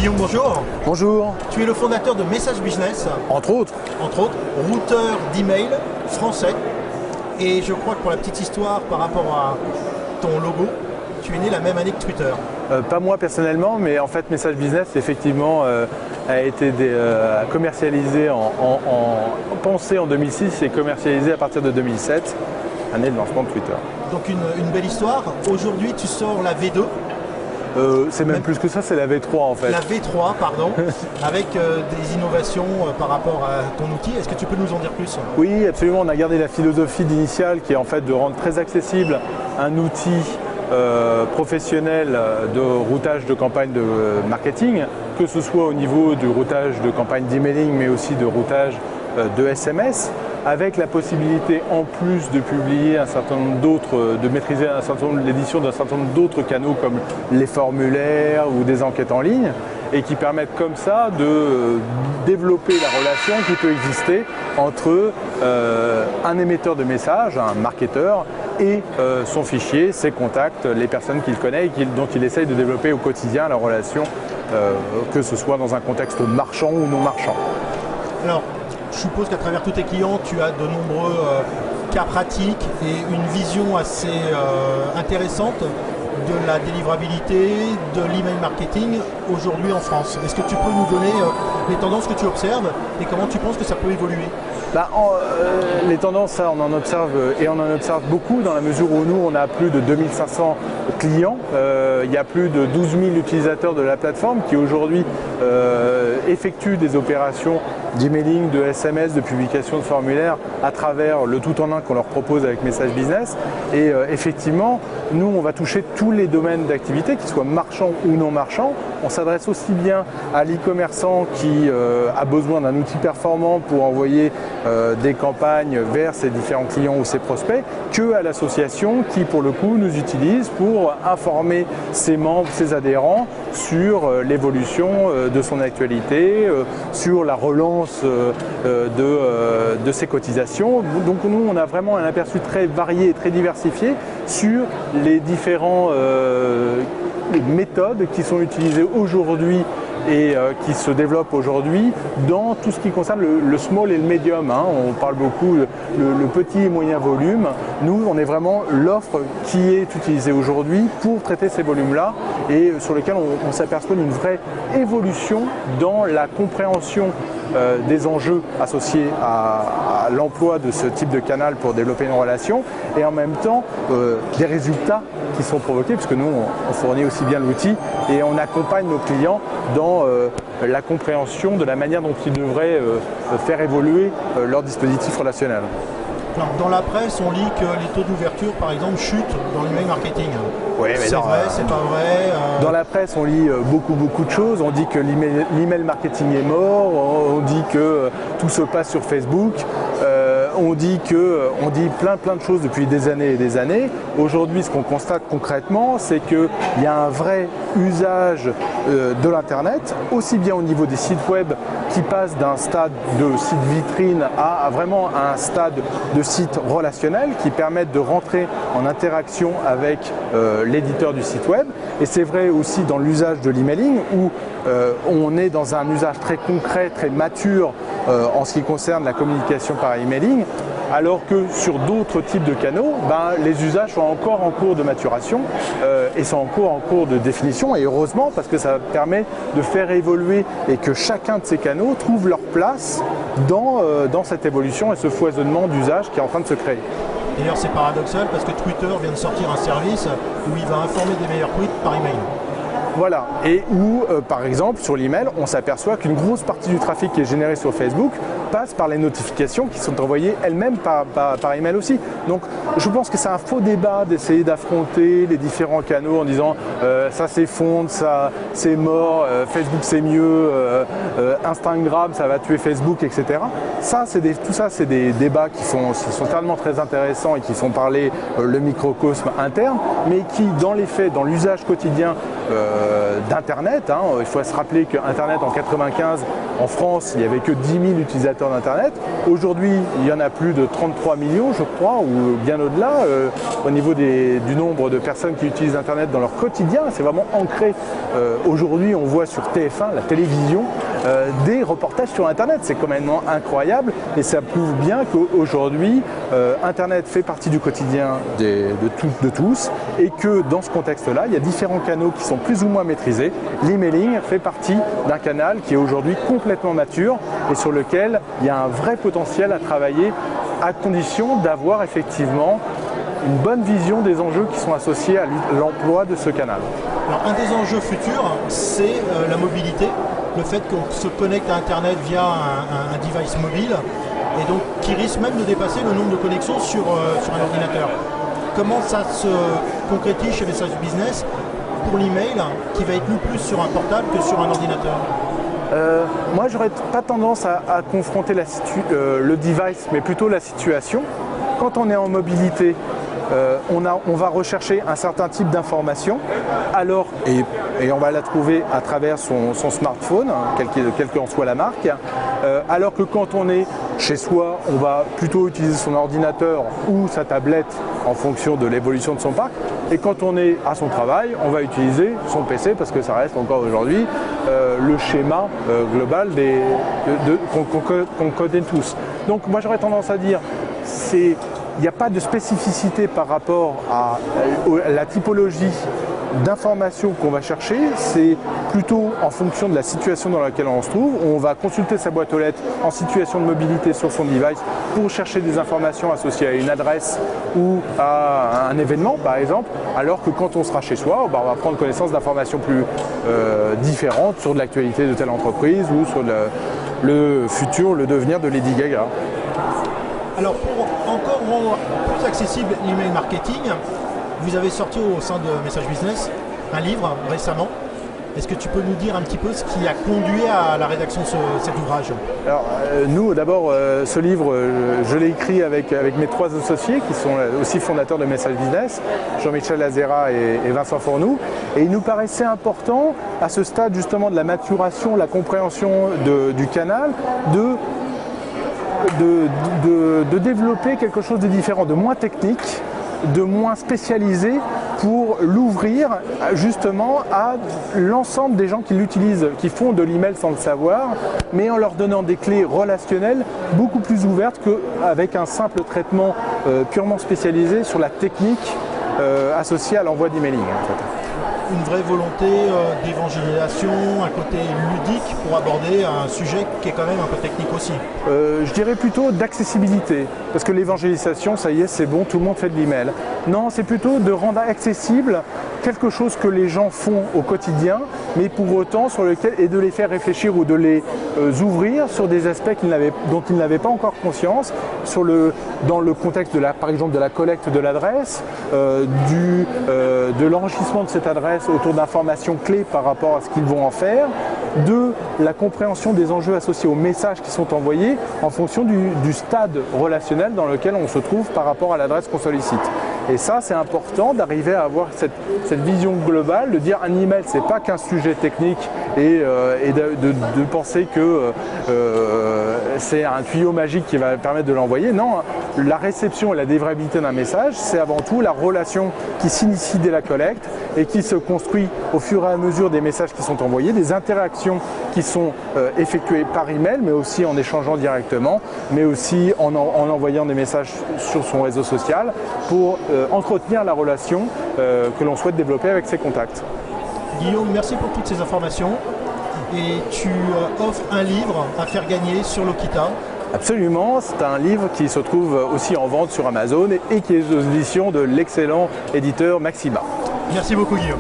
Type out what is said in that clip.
Guillaume, bonjour. Bonjour. Tu es le fondateur de Message Business. Entre autres, routeur d'email français. Et je crois que pour la petite histoire par rapport à ton logo, tu es né la même année que Twitter. Pas moi personnellement, mais en fait Message Business effectivement a été commercialisé pensé en 2006 et commercialisé à partir de 2007, année de lancement de Twitter. Donc une belle histoire. Aujourd'hui tu sors la V2. C'est même plus que ça, c'est la V3 en fait. La V3, pardon, avec des innovations par rapport à ton outil. Est-ce que tu peux nous en dire plus? Oui, absolument. On a gardé la philosophie d'initiale qui est en fait de rendre très accessible un outil professionnel de routage de campagne de marketing, que ce soit au niveau du routage de campagne d'emailing, mais aussi de routage de SMS, avec la possibilité en plus de publier un certain nombre d'autres, de maîtriser un certain nombre l'édition d'un certain nombre d'autres canaux comme les formulaires ou des enquêtes en ligne, et qui permettent comme ça de développer la relation qui peut exister entre un émetteur de messages, un marketeur, et son fichier, ses contacts, les personnes qu'il connaît et dont il essaye de développer au quotidien la relation, que ce soit dans un contexte marchand ou non marchand. Alors, je suppose qu'à travers tous tes clients, tu as de nombreux cas pratiques et une vision assez intéressante de la délivrabilité, de l'email marketing aujourd'hui en France. Est-ce que tu peux nous donner les tendances que tu observes et comment tu penses que ça peut évoluer? Les tendances, ça, on en observe et on en observe beaucoup dans la mesure où nous, on a plus de 2500 clients. Il y a plus de 12 000 utilisateurs de la plateforme qui aujourd'hui effectuent des opérations d'emailing, de SMS, de publication de formulaires à travers le tout-en-un qu'on leur propose avec Message Business. Et effectivement, nous, on va toucher tous les domaines d'activité, qu'ils soient marchands ou non marchands. On s'adresse aussi bien à l'e-commerçant qui a besoin d'un outil performant pour envoyer des campagnes vers ses différents clients ou ses prospects, que à l'association qui, pour le coup, nous utilise pour informer ses membres, ses adhérents sur l'évolution de son actualité, sur la relance de ses cotisations. Donc nous, on a vraiment un aperçu très varié et très diversifié sur les différents méthodes qui sont utilisées aujourd'hui et qui se développent aujourd'hui dans tout ce qui concerne le small et le medium. On parle beaucoup le petit et moyen volume. Nous, on est vraiment l'offre qui est utilisée aujourd'hui pour traiter ces volumes-là et sur lesquels on s'aperçoit d'une vraie évolution dans la compréhension des enjeux associés à l'emploi de ce type de canal pour développer une relation et en même temps des résultats qui sont provoqués puisque nous on fournit aussi bien l'outil et on accompagne nos clients dans la compréhension de la manière dont ils devraient faire évoluer leur dispositif relationnel. Alors, dans la presse, on lit que les taux d'ouverture, par exemple, chutent dans l'email marketing. Oui, mais c'est vrai, c'est pas vrai. Dans la presse, on lit beaucoup de choses. On dit que l'email marketing est mort. On dit que tout se passe sur Facebook. On dit plein de choses depuis des années et des années. Aujourd'hui, ce qu'on constate concrètement, c'est qu'il y a un vrai usage de l'Internet, aussi bien au niveau des sites web qui passent d'un stade de site vitrine à vraiment un stade de site relationnel qui permettent de rentrer en interaction avec l'éditeur du site web. Et c'est vrai aussi dans l'usage de l'emailing où on est dans un usage très concret, très mature en ce qui concerne la communication par emailing, alors que sur d'autres types de canaux, les usages sont encore en cours de maturation et sont encore en cours de définition, et heureusement parce que ça permet de faire évoluer et que chacun de ces canaux trouve leur place dans cette évolution et ce foisonnement d'usages qui est en train de se créer. D'ailleurs c'est paradoxal parce que Twitter vient de sortir un service où il va informer des meilleurs tweets par email. Voilà, et où par exemple sur l'email, on s'aperçoit qu'une grosse partie du trafic qui est généré sur Facebook passe par les notifications qui sont envoyées elles-mêmes par email aussi. Donc je pense que c'est un faux débat d'essayer d'affronter les différents canaux en disant ça s'effondre, ça c'est mort, Facebook c'est mieux, Instagram ça va tuer Facebook, etc. Tout ça c'est des débats qui sont tellement très intéressants et qui sont parlés le microcosme interne, mais qui dans les faits, dans l'usage quotidien d'Internet. Il faut se rappeler qu'Internet en 1995, en France, il n'y avait que 10 000 utilisateurs d'Internet. Aujourd'hui, il y en a plus de 33 millions, je crois, ou bien au-delà, au niveau du nombre de personnes qui utilisent Internet dans leur quotidien. C'est vraiment ancré. Aujourd'hui, on voit sur TF1, la télévision, des reportages sur Internet. C'est quand même incroyable et ça prouve bien qu'aujourd'hui, Internet fait partie du quotidien de tous et que dans ce contexte-là, il y a différents canaux qui sont plus ou moins maîtrisés. L'emailing fait partie d'un canal qui est aujourd'hui complètement mature et sur lequel il y a un vrai potentiel à travailler à condition d'avoir effectivement une bonne vision des enjeux qui sont associés à l'emploi de ce canal. Alors, un des enjeux futurs, c'est la mobilité, le fait qu'on se connecte à Internet via un device mobile et donc qui risque même de dépasser le nombre de connexions sur un ordinateur. Comment ça se concrétise chez Message Business pour l'email qui va être lu plus sur un portable que sur un ordinateur? Moi, j'aurais pas tendance à confronter le device, mais plutôt la situation. Quand on est en mobilité, on va rechercher un certain type d'information, et on va la trouver à travers son smartphone, quelle qu'en soit la marque, alors que quand on est chez soi, on va plutôt utiliser son ordinateur ou sa tablette en fonction de l'évolution de son parc, et quand on est à son travail, on va utiliser son PC parce que ça reste encore aujourd'hui le schéma global qu'on connaît tous. Donc moi j'aurais tendance à dire, il n'y a pas de spécificité par rapport à la typologie d'informations qu'on va chercher, c'est plutôt en fonction de la situation dans laquelle on se trouve. On va consulter sa boîte aux lettres en situation de mobilité sur son device pour chercher des informations associées à une adresse ou à un événement par exemple, alors que quand on sera chez soi, on va prendre connaissance d'informations plus différentes sur de l'actualité de telle entreprise ou sur le futur, le devenir de Lady Gaga. Alors pour encore rendre plus accessible l'email marketing, vous avez sorti au sein de Message Business un livre récemment. Est-ce que tu peux nous dire un petit peu ce qui a conduit à la rédaction de cet ouvrage? Alors nous d'abord ce livre je l'ai écrit avec mes 3 associés qui sont aussi fondateurs de Message Business, Jean-Michel Lazera et Vincent Fournoux, et il nous paraissait important à ce stade justement de la maturation, la compréhension du canal, de développer quelque chose de différent, de moins technique, de moins spécialisé pour l'ouvrir justement à l'ensemble des gens qui l'utilisent, qui font de l'email sans le savoir, mais en leur donnant des clés relationnelles beaucoup plus ouvertes qu'avec un simple traitement purement spécialisé sur la technique associée à l'envoi d'emailing. En fait. Une vraie volonté d'évangélisation, un côté ludique pour aborder un sujet qui est quand même un peu technique aussi. Je dirais plutôt d'accessibilité, parce que l'évangélisation, ça y est, c'est bon, tout le monde fait de l'email. Non, c'est plutôt de rendre accessible quelque chose que les gens font au quotidien, mais pour autant et de les faire réfléchir ou de les ouvrir sur des aspects dont ils n'avaient pas encore conscience, dans le contexte par exemple de la collecte de l'adresse, de l'enrichissement de cette adresse autour d'informations clés par rapport à ce qu'ils vont en faire, de la compréhension des enjeux associés aux messages qui sont envoyés en fonction du stade relationnel dans lequel on se trouve par rapport à l'adresse qu'on sollicite. Et ça, c'est important d'arriver à avoir cette vision globale, de dire un email, c'est pas qu'un sujet technique et de penser que c'est un tuyau magique qui va permettre de l'envoyer. Non, la réception et la délivrabilité d'un message, c'est avant tout la relation qui s'initie dès la collecte et qui se construit au fur et à mesure des messages qui sont envoyés, des interactions qui sont effectuées par email, mais aussi en échangeant directement, mais aussi en envoyant des messages sur son réseau social pour entretenir la relation que l'on souhaite développer avec ses contacts. Guillaume, merci pour toutes ces informations. Et tu offres un livre à faire gagner sur Lokita. Absolument, c'est un livre qui se trouve aussi en vente sur Amazon et qui est aux éditions de l'excellent éditeur Maxima. Merci beaucoup Guillaume.